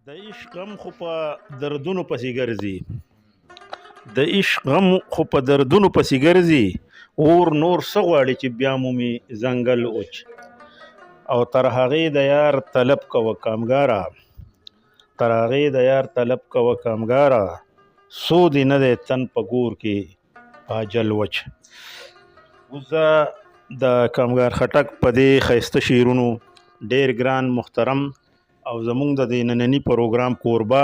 د عشق غم خو په دردونو پسې ګرځي د عشق غم خو په دردونو پسې ګرځي اور نور څه غواړي چې بیا مومي ځنګل اوچ او تر هغې د یار طلب کوه کامګاره تر هغې د یار طلب کوه کامګاره سود یې نه دی تن په ګور کې پاجل وچ. اوس زه د کامګار خټک په دې ښایسته شعرونو ډېر ګران محترم او زمونږ د دې ننني پروګرام کوربه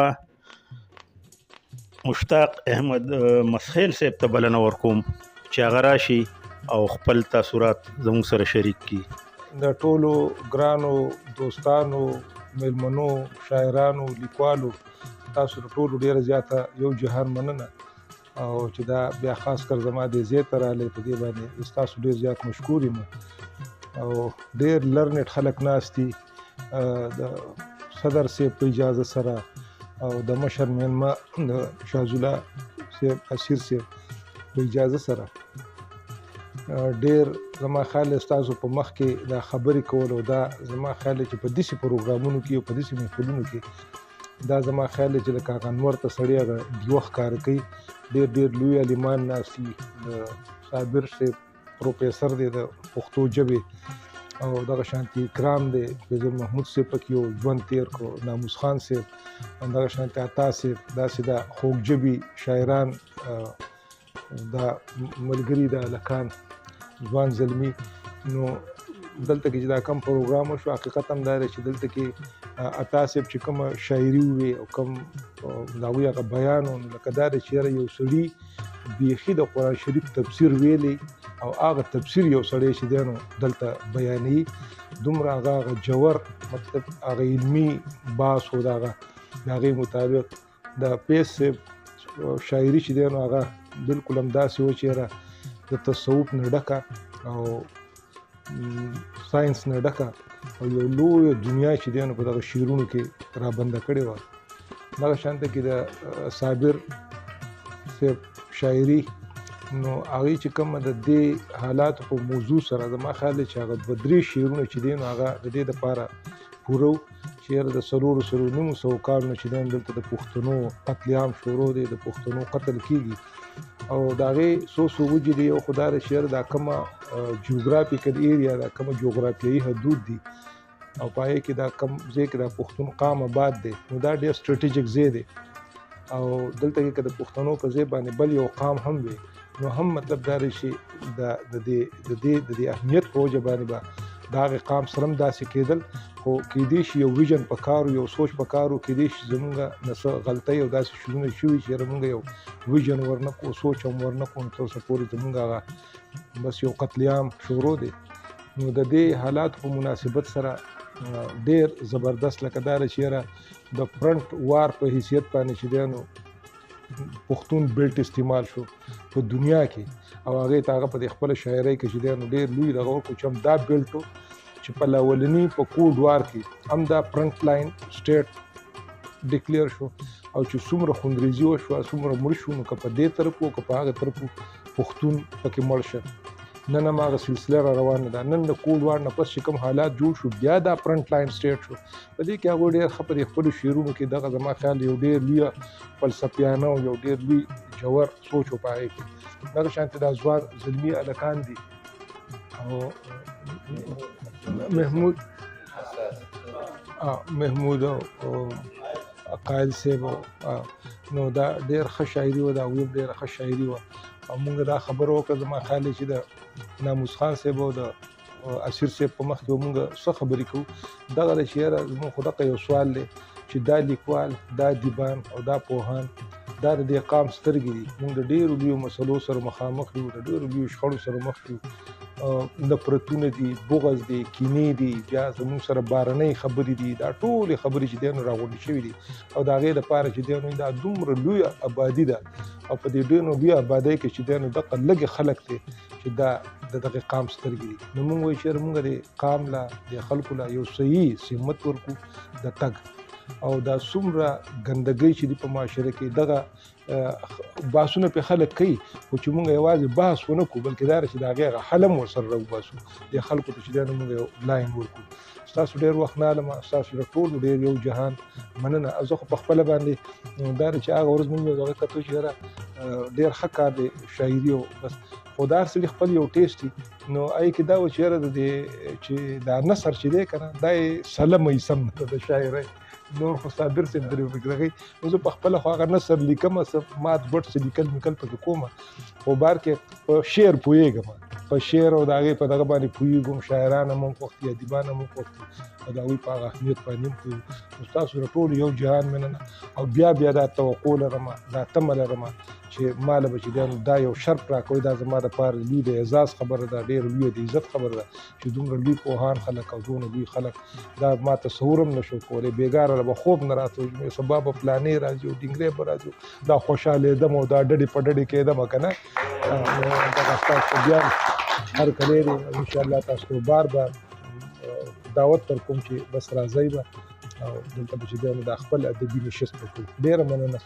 مشتاق احمد مسخیل صاحب ته بلنه ورکوم چې هغه راشي او خپل تاثرات زموږ سره شریک کړي. د ټولو ګرانو دوستانو میلمنو شاعرانو لیکوالو تاسو ټولو ډیره زیاته یو جهان مننه او چې دا بیا خاص کر زما د زی ته رالی په دې باندې تاسو ډیر زیات مشکور یم او ډیر لرنټ خلک ناست دي د صدر صاحب په اجازه سره او د مشر میلمه د شاهزولا صاحب اسیر صاحب په اجازه سره ډیر زما خیال ستاسو په مخ کې دا خبرې کول او دا زما خیال چې په داسې پروګرامونو کې او په داسې محفلونو کې دا زما خیال چې د کاکا انور ته سړی هغه ډیوه ښکاره کوي. ډیر لوی عالمان ناست دي. صابر صاحب پروفیسر دی د پښتو ژبې او دغه شانتي اکرام دی فیضل محمود صاحب پکې یو ژوند تیر کړو ناموس خان صاحب همدغه شانتي عطا صاحب داسې دا خوږ ژبې شاعران دا ملګري دا هلکان ځوان زلمي نو دلته کې چې دا کم پروګرام وشو حقیقت هم دا دی چې دلته کې عطا صاحب چې کومه شاعري ووې او کوم د هغوی هغه بیان و نو لکه دا دی چې یو سړي بیخي د قرآن شریف تفسیر ویلی او هغه تفسیر یو سړی چې دی نو دلته بیانوي دومره هغه جوور مطلب هغه علمي باس و د هغې مطابق د پیس صاحب شاعري چې دی نو هغه بلکل همداسې و چې د تصوف نه ډکه او ساینس نه ډکه او یو لویه دنیا چې دی نو په دغه شعرونو کې رابنده کړې وه. دغه شانته کې د صابر صاحب شاعري نو هغې چې کومه د دې حالاتو په موضوع سره زما خیال دی چې هغه دوه درې شعرونه چې دی نو هغه د دې دپاره پوره و چې یاره د 400 کالونو چې دی نو دلته د پښتنو قتل عام شروع دی د پښتنو قتل کېږي او د هغې څو وجې دي. یو خو دا دی چې یاره دا کومه جیوګرافیکل ایریا دا کومه جغرافیایي حدود دي او په هغې کې دا کم ځای کې دا پښتون قام آباد دی نو دا ډېر سټریټیجک ځای دی او دلته کې که د پښتنو په ځای باندې بل یو قام هم وي نو هم مطلب دا دی چې د دې اهمیت په وجه باندې به د هغې قام سره هم داسې کېدل خو کېدای شي یو ویژن په کار یو سوچ په کار و کېدای شي زمونږ نه څه غلطۍ او داسې شیونه شوي چې یاره مونږ یو ویژن ورنه کړو سوچ هم ورنه کړو نو تر اوسه پورې زمونږ هغه بس یو قتل عام شروع دی. نو د دې حالاتو په مناسبت سره ډېر زبردست لکه دا دی چې یاره د فرنټ وار په حیثیت باندې چې دی نو پښتون بیلټ استعمال شو په دنیا کې او هغې ته هغه په دې خپله شاعرۍ کې چې دی نو ډېر لوی دغه ورکړو چې هم دا بیلټ و چې په اولني په کوډ وار کې هم دا فرنټ لاین سټیټ ډیکلیر شو او چې څومره خوندریزي وشوه څومره مړ شو نو که په دې طرف و که په هغه طرف پښتون پکې مړ شه نن هم هغه سلسله را روانه ده. نن د کوډ وار نه پس چې کوم حالات جوړ شو بیا دا فرنټ لاین سټیټ شو په دې کې هغوی ډېر ښه په دې خپلو شعرونو کې دغه زما خیال یو ډېر لویه فلسفیانه او یو ډېر لوی جوور سوچ و په هغې کې دغه شانتې دا ځوان زلمي هلکان دي او محمود او قایل صاحب نو دا ډېر ښه شاعري وه د هغوی ډېره ښه شاعري وه او مونږ دا خبره وکړه زما خیال دی چې د ناموس خان صاحب او د اسیر صاحب په مخ کې به مونږ څه خبرې کوو دغه دی چې یاره زموږ خو دغه یو سوال دی چې دا لیکوال دا ادیبان او دا پوهان دا د دې قام سترګې دي. مونږ د ډېرو لویو مسلو سره مخامخ یو د ډېرو لویو شخړو سره مخ یو نفرتونه دي بغض دی کینې دي بیا زموږ سره بارنۍ خبرې دي دا ټولې خبرې چې دی نو راغونډې شوي دي او د هغې دپاره چې دی نو دا دومره لویه ابادي ده او په دې ډېر نو لویه ابادۍ کې چې دی نو دغه لږې خلک دی چې دا د دغې قام سترګې دي نو مونږ وایو چې مونږ د قام له د خلکو له یو صحیح سمت ورکو د تګ او دا څومره ګندګۍ چې دي په معاشره کې دغه بحثونه پې خلک کوي خو چې موږ یوازې بحث ونه کړو بلکې دا چې د هغې هغه حل هم ورسره راوباسو دې خلکو ته چې دی نو موږ یو لاین ورکړو ستاسو ډېر وخت نه علمه ستاسو د ټولو ډېر یو جهان مننه زه خو په خپله باندې دا چې هغه ورځ موږ یو هغه کتو چې یاره ډېر ښه کار دی شاعري او بس خو دا هر سړي خپل یو ټیسټ وي نو هغې کې دا و چې یاره د دې چې دا نثر چې دی که نه دا یې سلمه ایسم نه ده د شاعرۍ نور خو صابر صاحب درې وکړغی نو زه په خپله خو هغه نثر لیکم څه مات ګوټ څه لیکل میکل پکې کوم خو بار کې په شعر پوهېږم په شعر او د هغې په دغه باندې پوهېږم شاعران هم خوښ دي ادیبان هم خوښ دي او د هغوی په هغه اهمیت باندې هم پوهېږو نو ستاسو د ټولو یو جهان مننه او بیا دا توقع لرمه دا تمه لرمه چې ما له به چې دی نو دا یو شرط راکوئ دا زما دپاره لوی د اعزاز خبره ده ډېره لویه د عزت خبره ده چې دومره لوی پوهان خلک او دومره لوی خلک دا ما تصور هم نشو کولی بېګاره به خوب نه راته سبا به پلانې راځي او ډینګرې به راځي دا خوشحالېدم او دا ډډې په ډډې کېدم که نه نو دغه ستاسو بیا هر کلی دی انشاءالله تاسو ته بار دعوت در کوم چې بس راځئ به او دلته به چې دی نو دا خپل ادبي نشست به کوو ډېره مننه